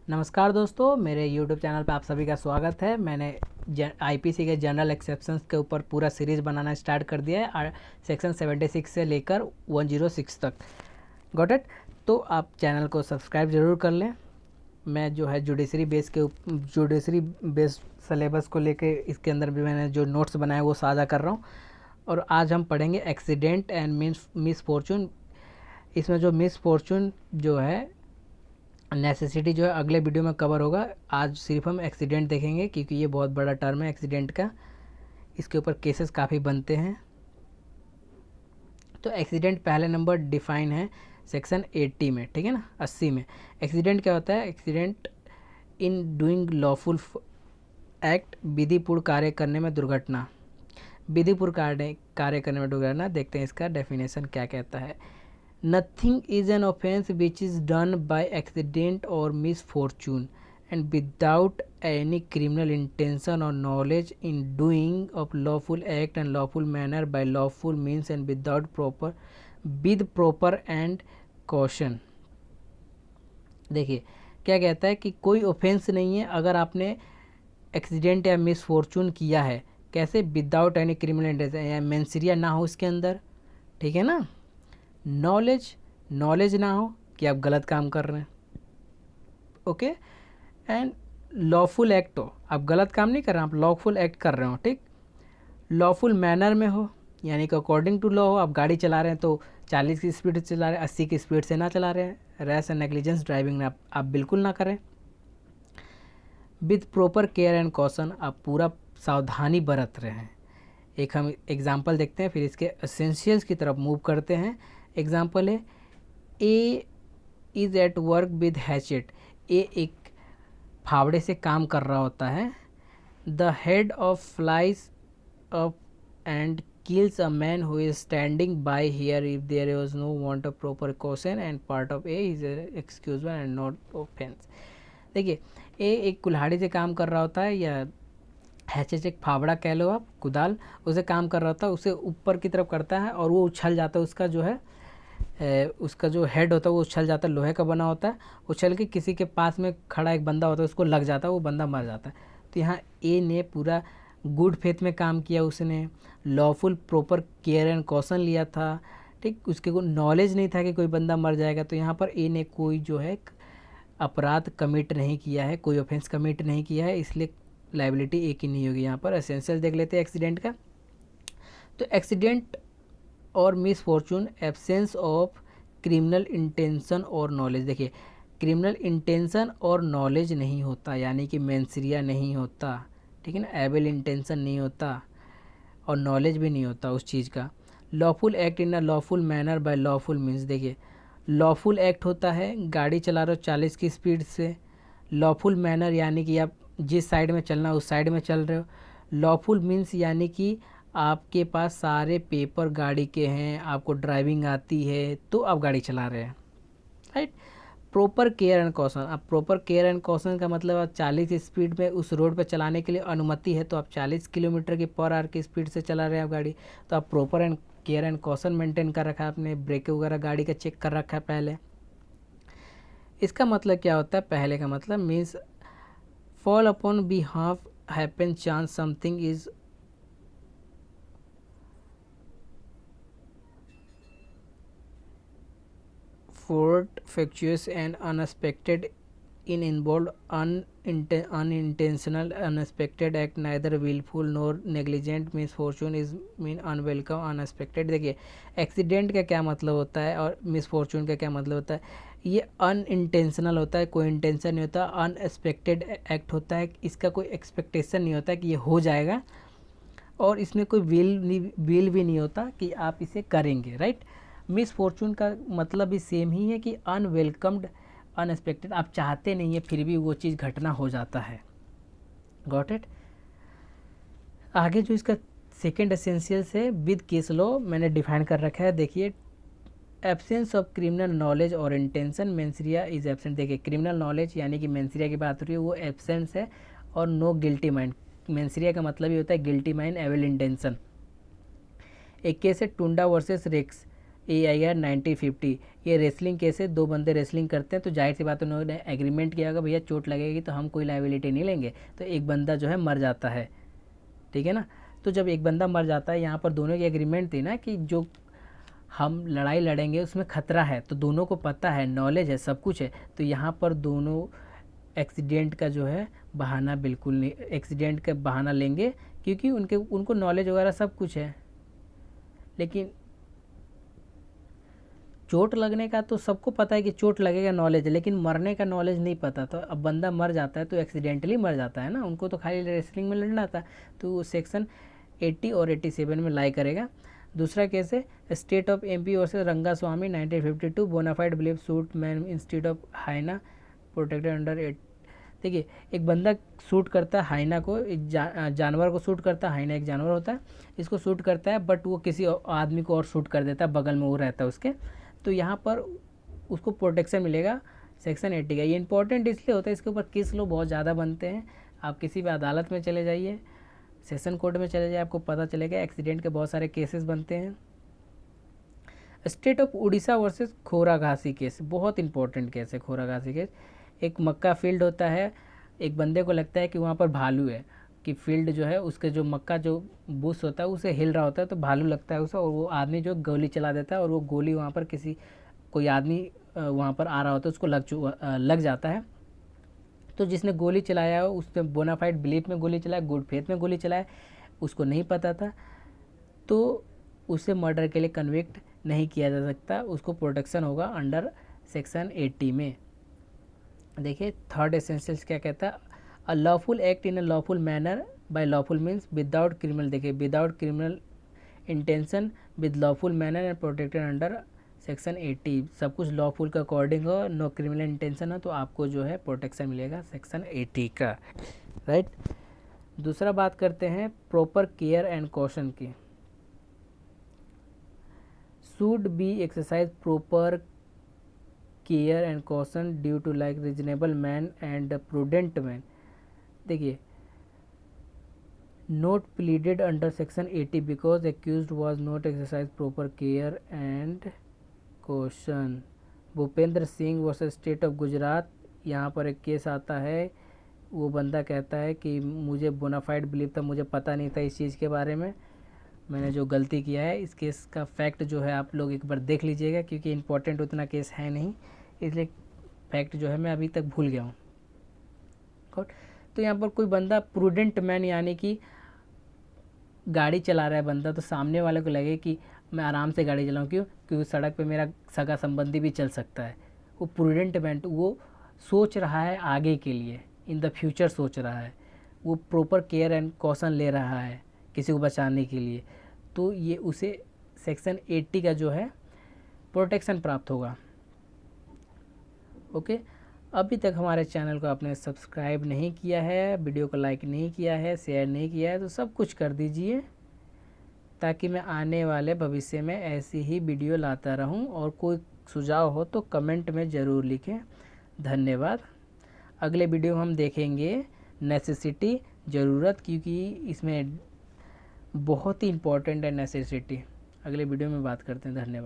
नमस्कार दोस्तों, मेरे YouTube चैनल पे आप सभी का स्वागत है। मैंने आईपीसी के जनरल एक्सेप्शंस के ऊपर पूरा सीरीज़ बनाना स्टार्ट कर दिया है और सेक्शन 76 से लेकर 106 तक। Got it. तो आप चैनल को सब्सक्राइब ज़रूर कर लें। मैं जो है जुडिशरी बेस्ड सिलेबस को लेके इसके अंदर भी मैंने जो नोट्स बनाए वो साझा कर रहा हूँ। और आज हम पढ़ेंगे एक्सीडेंट एंड मिस फॉर्चून। इसमें जो मिस फॉर्चून जो है नेसेसिटी जो है अगले वीडियो में कवर होगा। आज सिर्फ हम एक्सीडेंट देखेंगे क्योंकि ये बहुत बड़ा टर्म है एक्सीडेंट का। इसके ऊपर केसेस काफ़ी बनते हैं। तो एक्सीडेंट पहले नंबर डिफाइन है सेक्शन 80 में, ठीक है ना, 80 में। एक्सीडेंट क्या होता है? Accident in doing lawful act, विधिपूर्ण कार्य करने में दुर्घटना। विधिपूर्ण कार्य करने में दुर्घटना। देखते हैं इसका डेफिनेशन क्या कहता है। Nothing is an offense which is done by accident or misfortune and without any criminal intention or knowledge in doing of lawful act and lawful manner by lawful means and with proper and caution। देखिए क्या कहता है कि कोई offence नहीं है अगर आपने एक्सीडेंट या मिसफॉर्चून किया है। कैसे? विदाउट एनी क्रिमिनल इंटेंशन, या मेंसरिया ना हो इसके अंदर, ठीक है ना। नॉलेज ना हो कि आप गलत काम कर रहे हैं, ओके। एंड लॉफुल एक्ट हो, आप गलत काम नहीं कर रहे हैं, आप लॉफुल एक्ट कर रहे हो, ठीक। लॉफुल मैनर में हो, यानी कि अकॉर्डिंग टू लॉ हो। आप गाड़ी चला रहे हैं तो 40 की स्पीड से चला रहे हैं, 80 की स्पीड से ना चला रहे हैं। रैश एंड नेग्लिजेंस ड्राइविंग आप बिल्कुल ना करें। With proper care and caution, आप पूरा सावधानी बरत रहे हैं। एक हम एग्जाम्पल देखते हैं, फिर इसके एसेंशियल्स की तरफ मूव करते हैं। एग्जाम्पल है, A is at work with hatchet. A एक फावड़े से काम कर रहा होता है। The head off flies up and kills a man who is standing by here if there was no want of proper caution and part of A is excusable and not offense। देखिए, ए एक कुल्हाड़ी से काम कर रहा होता है, या हैचेट एक फावड़ा कह लो आप, कुदाल, उसे काम कर रहा होता है, उसे ऊपर की तरफ करता है और वो उछल जाता है। उसका जो है उसका जो हेड होता है वो उछल जाता है, लोहे का बना होता है। उछल के किसी के पास में खड़ा एक बंदा होता है, उसको लग जाता है, वो बंदा मर जाता है। तो यहाँ ए ने पूरा गुड फेथ में काम किया, उसने lawful proper care and caution लिया था, ठीक। उसके को नॉलेज नहीं था कि कोई बंदा मर जाएगा। तो यहाँ पर ए ने कोई जो है अपराध कमिट नहीं किया है, कोई ऑफेंस कमिट नहीं किया है, इसलिए लाइबिलिटी एक ही नहीं होगी। यहाँ पर एसेंशियल देख लेते हैं एक्सीडेंट का। तो एक्सीडेंट और miss Fortune, absence of criminal intention और नॉलेज। देखिए, क्रिमिनल इंटेंशन और नॉलेज नहीं होता, यानी कि मेंसरिया नहीं होता, ठीक है ना, एबल इंटेंशन नहीं होता और नॉलेज भी नहीं होता उस चीज़ का। Lawful act in a lawful manner by lawful means. देखिए, लॉफुल एक्ट होता है गाड़ी चला रहे हो 40 की स्पीड से। लॉफुल मैनर यानी कि आप जिस साइड में चलना है उस साइड में चल रहे हो। लॉफुल मीन्स यानी कि आपके पास सारे पेपर गाड़ी के हैं, आपको ड्राइविंग आती है, तो आप गाड़ी चला रहे हैं, right. Proper care and caution. अब प्रॉपर केयर एंड कॉशन का मतलब आप 40 स्पीड में उस रोड पर चलाने के लिए अनुमति है, तो आप 40 किलोमीटर की पर आवर की स्पीड से चला रहे हैं आप गाड़ी, तो आप proper and care and caution maintain कर रखा है आपने, ब्रेक वगैरह गाड़ी का चेक कर रखा है पहले। इसका मतलब क्या होता है? पहले का मतलब means fall upon behalf happen chance something is fortuitous and unexpected in involved unintentional unexpected act, neither willful nor negligent misfortune is mean unwelcome unexpected। देखिए, एक्सीडेंट का क्या मतलब होता है और मिसफॉर्चून का क्या मतलब होता है। ये अनइंटेंशनल होता है, कोई इंटेंशन नहीं होता। अनएक्सपेक्टेड एक्ट होता है, इसका कोई एक्सपेक्टेशन नहीं होता कि ये हो जाएगा, और इसमें कोई विल भी नहीं होता कि आप इसे करेंगे, राइट। मिस फॉर्चून का मतलब भी सेम ही है कि अनवेलकम्ड अनएक्सपेक्टेड, आप चाहते नहीं है फिर भी वो चीज़ घटना हो जाता है। Got it. आगे जो इसका सेकेंड एसेंशियल्स है, विद केस लॉ मैंने डिफाइन कर रखा है। देखिए, एब्सेंस ऑफ क्रिमिनल नॉलेज और इंटेंशन, मेंसरिया इज एब्सेंट। देखिए, क्रिमिनल नॉलेज यानी कि मेंसरिया की बात हो रही है, वो एब्सेंस है, और नो गिल्टी माइंड। मेंसरिया का मतलब ये होता है गिल्टी माइंड एवल इंटेंशन। एक केस है टुंडा वर्सेस रेक्स। ए आएगा 90-50। ये रेसलिंग केस है, 2 बंदे रेसलिंग करते हैं तो जाहिर सी बात उन्होंने एग्रीमेंट किया होगा भैया चोट लगेगी तो हम कोई लाइबिलिटी नहीं लेंगे, तो एक बंदा जो है मर जाता है, ठीक है ना। तो जब एक बंदा मर जाता है, यहाँ पर दोनों की एग्रीमेंट थी ना कि जो हम लड़ाई लड़ेंगे उसमें खतरा है, तो दोनों को पता है, नॉलेज है, सब कुछ है, तो यहाँ पर दोनों एक्सीडेंट का जो है बहाना बिल्कुल नहीं, एक्सीडेंट का बहाना लेंगे क्योंकि उनको नॉलेज वगैरह सब कुछ है। लेकिन चोट लगने का तो सबको पता है कि चोट लगेगा, नॉलेज है, लेकिन मरने का नॉलेज नहीं पता। तो अब बंदा मर जाता है तो एक्सीडेंटली मर जाता है ना, उनको तो खाली रेसलिंग में लड़ना था, तो सेक्शन 80 और 87 में लाई करेगा। दूसरा केस है state of MP versus Rangaswamy 1952, bona fide believe suit man institute of हाइना प्रोटेक्टेड अंडर 8। देखिए एक बंदा शूट करता है हाइना को, एक जानवर को शूट करता है, हाइना एक जानवर होता है, इसको शूट करता है, बट वो किसी आदमी को और शूट कर देता है, बगल में वो रहता है उसके, तो यहाँ पर उसको प्रोटेक्शन मिलेगा सेक्शन 80 का। ये इंपॉर्टेंट इसलिए होता है, इसके ऊपर केस लो बहुत ज़्यादा बनते हैं। आप किसी भी अदालत में चले जाइए, सेशन कोर्ट में चले जाइए, आपको पता चलेगा एक्सीडेंट के बहुत सारे केसेस बनते हैं। State of Orissa versus Khoraghasi case, बहुत इंपॉर्टेंट केस है खोराघासी केस। एक मक्का फील्ड होता है, एक बंदे को लगता है कि वहाँ पर भालू है, कि फील्ड जो है उसके जो मक्का जो बुश होता है उसे हिल रहा होता है, तो भालू लगता है उसे, और वो आदमी जो गोली चला देता है, और वो गोली वहाँ पर कोई आदमी वहाँ पर आ रहा होता है उसको लग जाता है। तो जिसने गोली चलाया हो उसने बोनाफाइड बिलीफ में गोली चलाया, गुड फेथ में गोली चलाया, उसको नहीं पता था, तो उसे मर्डर के लिए कन्विक्ट नहीं किया जा सकता, उसको प्रोटेक्शन होगा अंडर सेक्शन 80 में। देखिए थर्ड एसेंशियल्स क्या कहता है, a lawful act in a lawful manner by lawful means without criminal, देखिए without criminal intention with lawful manner and protected under section 80, सब कुछ लॉफुल का अकॉर्डिंग हो, नो क्रिमिनल इंटेंशन हो, तो आपको जो है प्रोटेक्शन मिलेगा सेक्शन 80 का, राइट। दूसरा बात करते हैं प्रॉपर केयर एंड कॉशन की। Should be exercise proper care and caution due to like reasonable man and prudent man. देखिए not pleaded under section 80 because accused was not exercise proper care and caution. Bhupendra Singh versus state of Gujarat, यहाँ पर एक case आता है, वो बंदा कहता है कि मुझे बोनाफाइड बिलीव था, मुझे पता नहीं था इस चीज़ के बारे में, मैंने जो गलती किया है। इस केस का फैक्ट जो है आप लोग एक बार देख लीजिएगा, क्योंकि इम्पोर्टेंट उतना केस है नहीं, इसलिए फैक्ट जो है मैं अभी तक भूल गया हूँ। तो यहाँ पर कोई बंदा प्रूडेंट मैन, यानी कि गाड़ी चला रहा है बंदा, तो सामने वाले को लगे कि मैं आराम से गाड़ी चलाऊँ, क्यों, क्योंकि सड़क पे मेरा सगा संबंधी भी चल सकता है। वो प्रूडेंट मैन, वो सोच रहा है आगे के लिए, इन द फ्यूचर सोच रहा है, वो प्रॉपर केयर एंड कॉशन ले रहा है किसी को बचाने के लिए, तो ये उसे सेक्शन 80 का जो है प्रोटेक्शन प्राप्त होगा। ओके, अभी तक हमारे चैनल को आपने सब्सक्राइब नहीं किया है, वीडियो को लाइक नहीं किया है, शेयर नहीं किया है, तो सब कुछ कर दीजिए, ताकि मैं आने वाले भविष्य में ऐसी ही वीडियो लाता रहूं। और कोई सुझाव हो तो कमेंट में ज़रूर लिखें। धन्यवाद। अगले वीडियो हम देखेंगे नेसेसिटी, ज़रूरत, क्योंकि इसमें बहुत ही इम्पोर्टेंट है नेसेसिटी। अगले वीडियो में बात करते हैं। धन्यवाद।